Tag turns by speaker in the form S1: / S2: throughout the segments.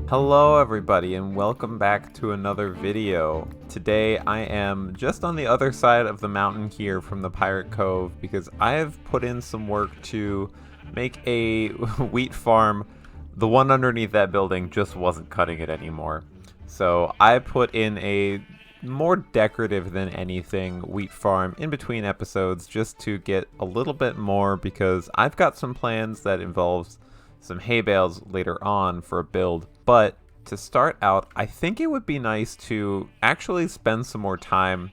S1: Hello everybody and welcome back to another video. Today I am just on the other side of the mountain here from the Pirate Cove because I have put in some work to make a wheat farm. The one underneath that building just wasn't cutting it anymore. So I put in a more decorative than anything wheat farm in between episodes just to get a little bit more because I've got some plans that involves some hay bales later on for a build. But to start out, I think it would be nice to actually spend some more time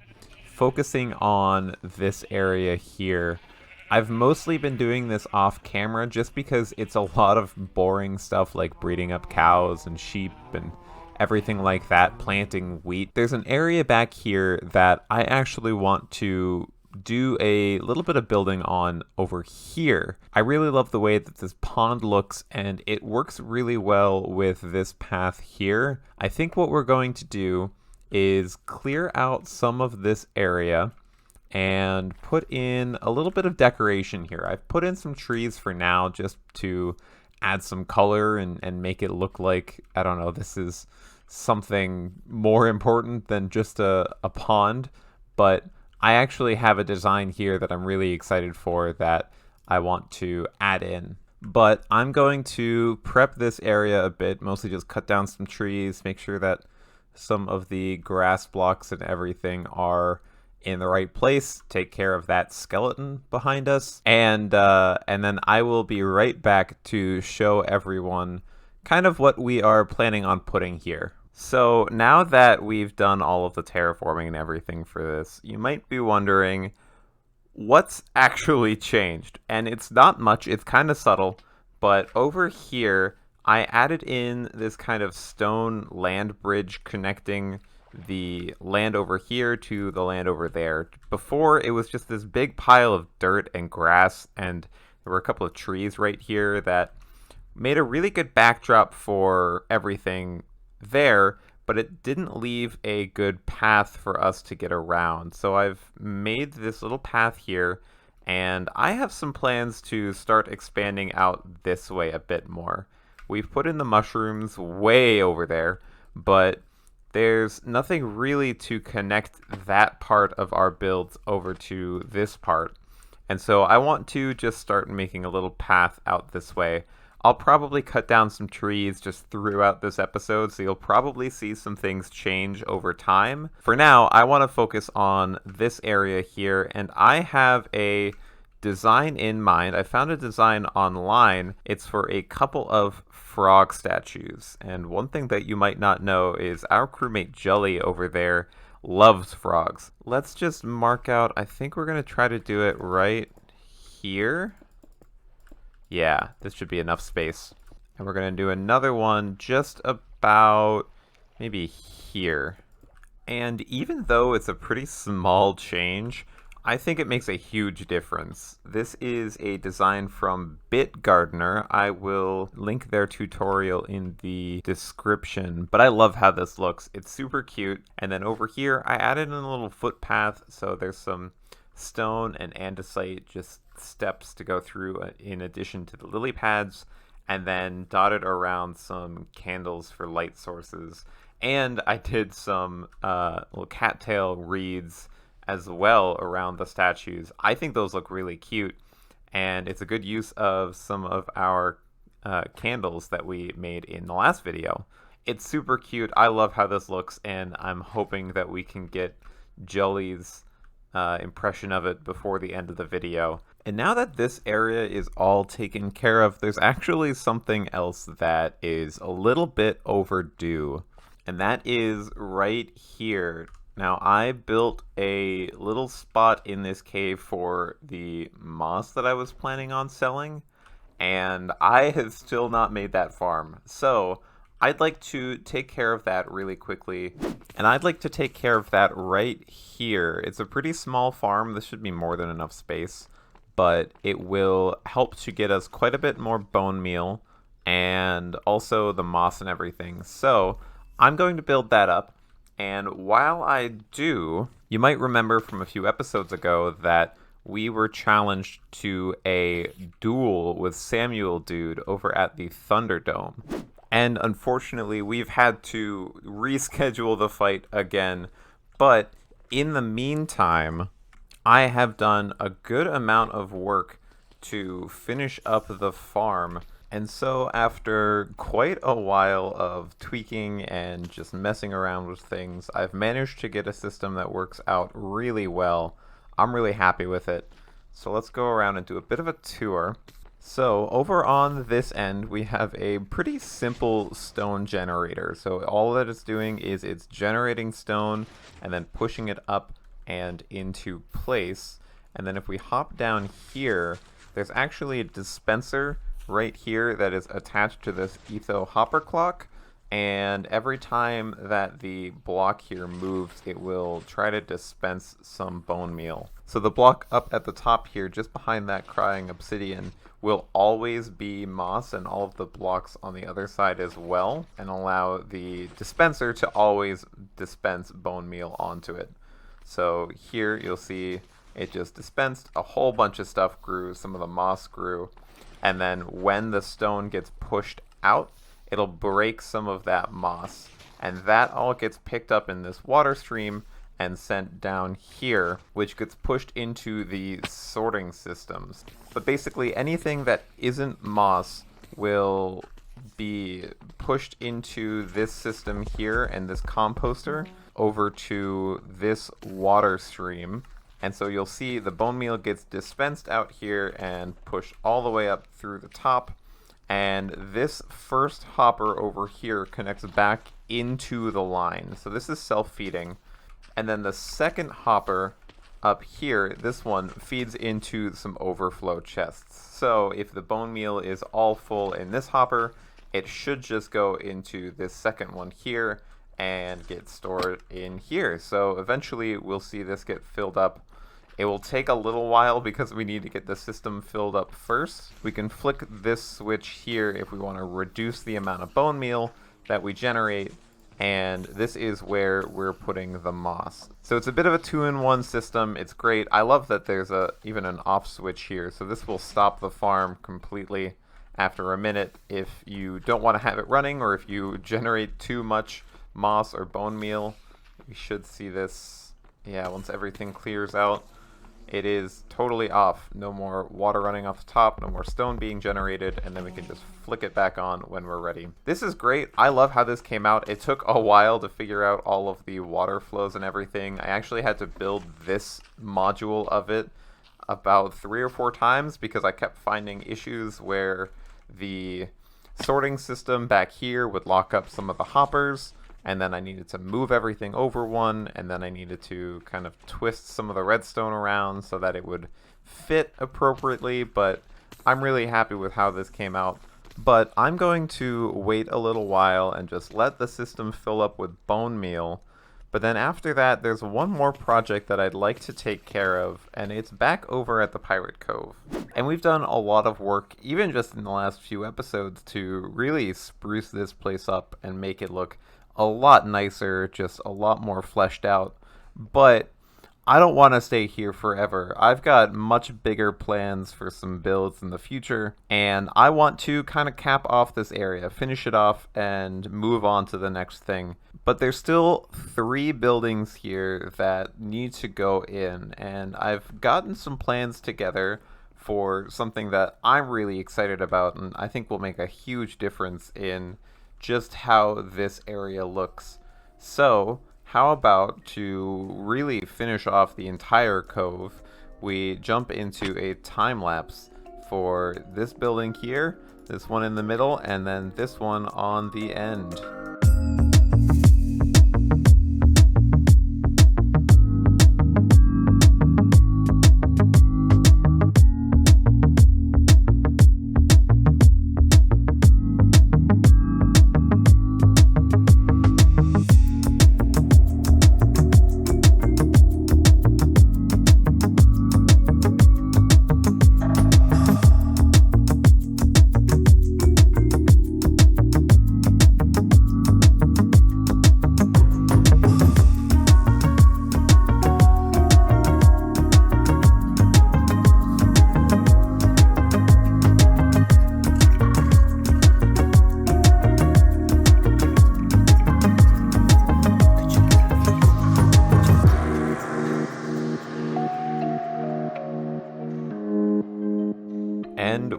S1: focusing on this area here. I've mostly been doing this off camera just because it's a lot of boring stuff like breeding up cows and sheep and everything like that, planting wheat. There's an area back here that I actually want to do a little bit of building on over here. I really love the way that this pond looks, and it works really well with this path here. I think what we're going to do is clear out some of this area and put in a little bit of decoration here. I've put in some trees for now just to add some color and make it look like, I don't know, this is something more important than just a pond, but I actually have a design here that I'm really excited for that I want to add in. But I'm going to prep this area a bit, mostly just cut down some trees, make sure that some of the grass blocks and everything are in the right place, take care of that skeleton behind us, and then I will be right back to show everyone kind of what we are planning on putting here. So now that we've done all of the terraforming and everything for this, you might be wondering what's actually changed. And it's not much, it's kind of subtle, but over here I added in this kind of stone land bridge connecting the land over here to the land over there. Before it was just this big pile of dirt and grass, and there were a couple of trees right here that made a really good backdrop for everything there, but it didn't leave a good path for us to get around. So I've made this little path here, and I have some plans to start expanding out this way a bit more. We've put in the mushrooms way over there, but there's nothing really to connect that part of our builds over to this part. And so I want to just start making a little path out this way. I'll probably cut down some trees just throughout this episode, so you'll probably see some things change over time. For now, I want to focus on this area here, and I have a design in mind. I found a design online. It's for a couple of frog statues, and one thing that you might not know is our crewmate Jelly over there loves frogs. Let's just mark out, I think we're going to try to do it right here. Yeah, this should be enough space. And we're going to do another one just about maybe here. And even though it's a pretty small change, I think it makes a huge difference. This is a design from Bit Gardener. I will link their tutorial in the description, but I love how this looks. It's super cute. And then over here, I added in a little footpath, so there's some stone and andesite, just steps to go through in addition to the lily pads, and then dotted around some candles for light sources. And I did some little cattail reeds as well around the statues. I think those look really cute, and it's a good use of some of our candles that we made in the last video. It's super cute. I love how this looks, and I'm hoping that we can get Jelly's impression of it before the end of the video. And now that this area is all taken care of, there's actually something else that is a little bit overdue, and that is right here. Now, I built a little spot in this cave for the moss that I was planning on selling, and I have still not made that farm. So I'd like to take care of that really quickly, and I'd like to take care of that right here. It's a pretty small farm. This should be more than enough space, but it will help to get us quite a bit more bone meal and also the moss and everything. So I'm going to build that up, and while I do, you might remember from a few episodes ago that we were challenged to a duel with Samuel Dude over at the Thunderdome. And unfortunately, we've had to reschedule the fight again. But in the meantime, I have done a good amount of work to finish up the farm. And so, after quite a while of tweaking and just messing around with things, I've managed to get a system that works out really well. I'm really happy with it. So let's go around and do a bit of a tour. So over on this end, we have a pretty simple stone generator. So all that it's doing is it's generating stone and then pushing it up and into place. And then if we hop down here, there's actually a dispenser right here that is attached to this etho hopper clock. And every time that the block here moves, it will try to dispense some bone meal. So the block up at the top here, just behind that crying obsidian, will always be moss, and all of the blocks on the other side as well, and allow the dispenser to always dispense bone meal onto it. So here you'll see it just dispensed, a whole bunch of stuff grew, some of the moss grew, and then when the stone gets pushed out, it'll break some of that moss, and that all gets picked up in this water stream and sent down here, which gets pushed into the sorting systems. But basically anything that isn't moss will be pushed into this system here and this composter over to this water stream. And so you'll see the bone meal gets dispensed out here and pushed all the way up through the top. And this first hopper over here connects back into the line. So this is self-feeding. And then the second hopper up here, this one, feeds into some overflow chests. So if the bone meal is all full in this hopper, it should just go into this second one here and get stored in here. So eventually we'll see this get filled up. It will take a little while because we need to get the system filled up first. We can flick this switch here if we want to reduce the amount of bone meal that we generate, and this is where we're putting the moss. So it's a bit of a two-in-one system. It's great. I love that there's even an off switch here, so this will stop the farm completely after a minute if you don't want to have it running, or if you generate too much moss or bone meal. You should see this, yeah, once everything clears out. It is totally off. No more water running off the top, no more stone being generated, and then we can just flick it back on when we're ready. This is great. I love how this came out. It took a while to figure out all of the water flows and everything. I actually had to build this module of it about 3 or 4 times because I kept finding issues where the sorting system back here would lock up some of the hoppers, and then I needed to move everything over one, and then I needed to kind of twist some of the redstone around so that it would fit appropriately, but I'm really happy with how this came out. But I'm going to wait a little while and just let the system fill up with bone meal. But then after that, there's one more project that I'd like to take care of, and it's back over at the Pirate Cove. And we've done a lot of work, even just in the last few episodes, to really spruce this place up and make it look a lot nicer, just a lot more fleshed out. But I don't want to stay here forever. I've got much bigger plans for some builds in the future, and I want to kind of cap off this area, finish it off, and move on to the next thing. But there's still 3 buildings here that need to go in, and I've gotten some plans together for something that I'm really excited about, and I think will make a huge difference in just how this area looks. So how about, to really finish off the entire cove, we jump into a time lapse for this building here, this one in the middle, and then this one on the end.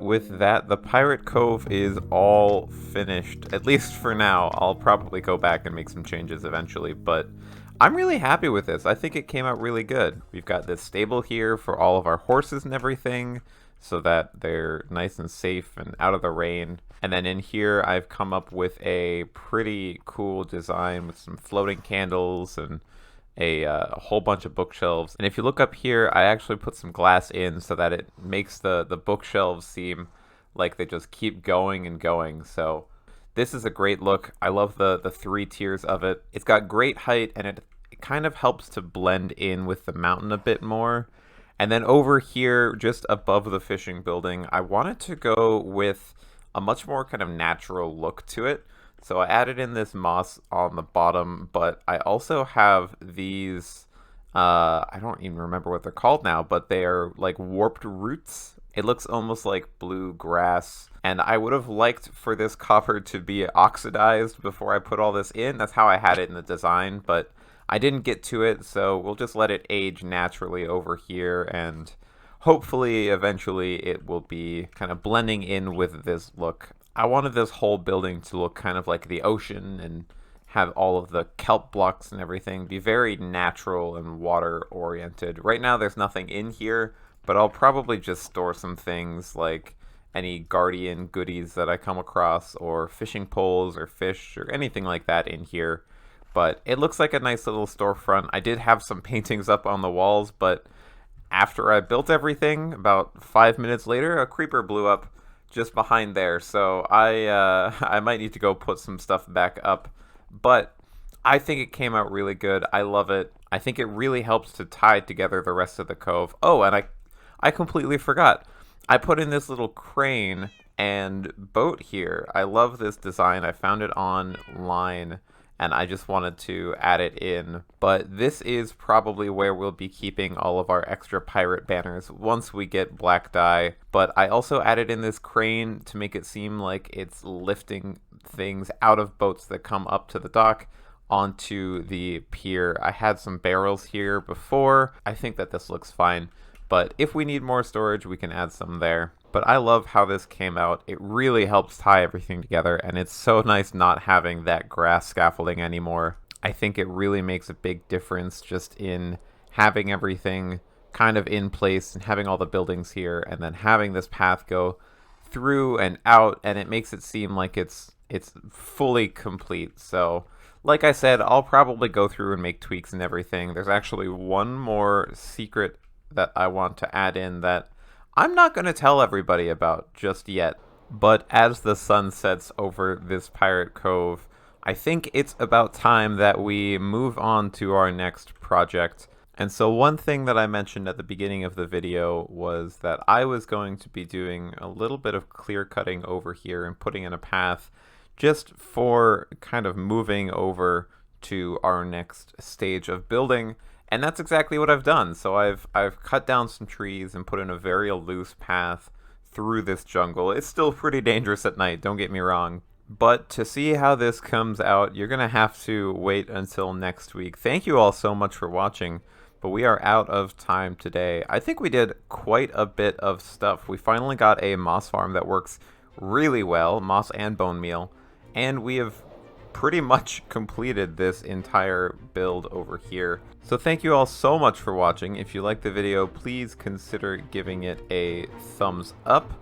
S1: with that, the Pirate Cove is all finished, at least for now. I'll probably go back and make some changes eventually, but I'm really happy with this. I think it came out really good. We've got this stable here for all of our horses and everything, so that they're nice and safe and out of the rain. And then in here, I've come up with a pretty cool design with some floating candles and a whole bunch of bookshelves. And if you look up here, I actually put some glass in so that it makes the bookshelves seem like they just keep going and going. So this is a great look. I love the three tiers of it. It's got great height, and it kind of helps to blend in with the mountain a bit more. And then over here, just above the fishing building, I wanted to go with a much more kind of natural look to it. So I added in this moss on the bottom, but I also have these, I don't even remember what they're called now, but they are like warped roots. It looks almost like blue grass, and I would have liked for this copper to be oxidized before I put all this in. That's how I had it in the design, but I didn't get to it, so we'll just let it age naturally over here, and hopefully eventually it will be kind of blending in with this look. I wanted this whole building to look kind of like the ocean and have all of the kelp blocks and everything be very natural and water oriented. Right now there's nothing in here, but I'll probably just store some things like any guardian goodies that I come across, or fishing poles or fish or anything like that in here. But it looks like a nice little storefront. I did have some paintings up on the walls, but after I built everything, about 5 minutes later, a creeper blew up just behind there, so I might need to go put some stuff back up, but I think it came out really good. I love it. I think it really helps to tie together the rest of the cove. Oh, and I completely forgot. I put in this little crane and boat here. I love this design. I found it online, and I just wanted to add it in. But this is probably where we'll be keeping all of our extra pirate banners once we get black dye. But I also added in this crane to make it seem like it's lifting things out of boats that come up to the dock onto the pier. I had some barrels here before. I think that this looks fine, but if we need more storage, we can add some there. But I love how this came out. It really helps tie everything together, and it's so nice not having that grass scaffolding anymore. I think it really makes a big difference just in having everything kind of in place and having all the buildings here, and then having this path go through and out, and it makes it seem like it's fully complete. So like I said, I'll probably go through and make tweaks and everything. There's actually one more secret that I want to add in that I'm not going to tell everybody about just yet, but as the sun sets over this pirate cove, I think it's about time that we move on to our next project. And so one thing that I mentioned at the beginning of the video was that I was going to be doing a little bit of clear cutting over here and putting in a path just for kind of moving over to our next stage of building. And that's exactly what I've done. So I've cut down some trees and put in a very loose path through this jungle. It's still pretty dangerous at night, don't get me wrong. But to see how this comes out, you're going to have to wait until next week. Thank you all so much for watching, but we are out of time today. I think we did quite a bit of stuff. We finally got a moss farm that works really well, moss and bone meal, and we have pretty much completed this entire build over here. So thank you all so much for watching. If you liked the video, please consider giving it a thumbs up,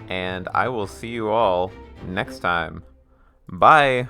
S1: and I will see you all next time. Bye!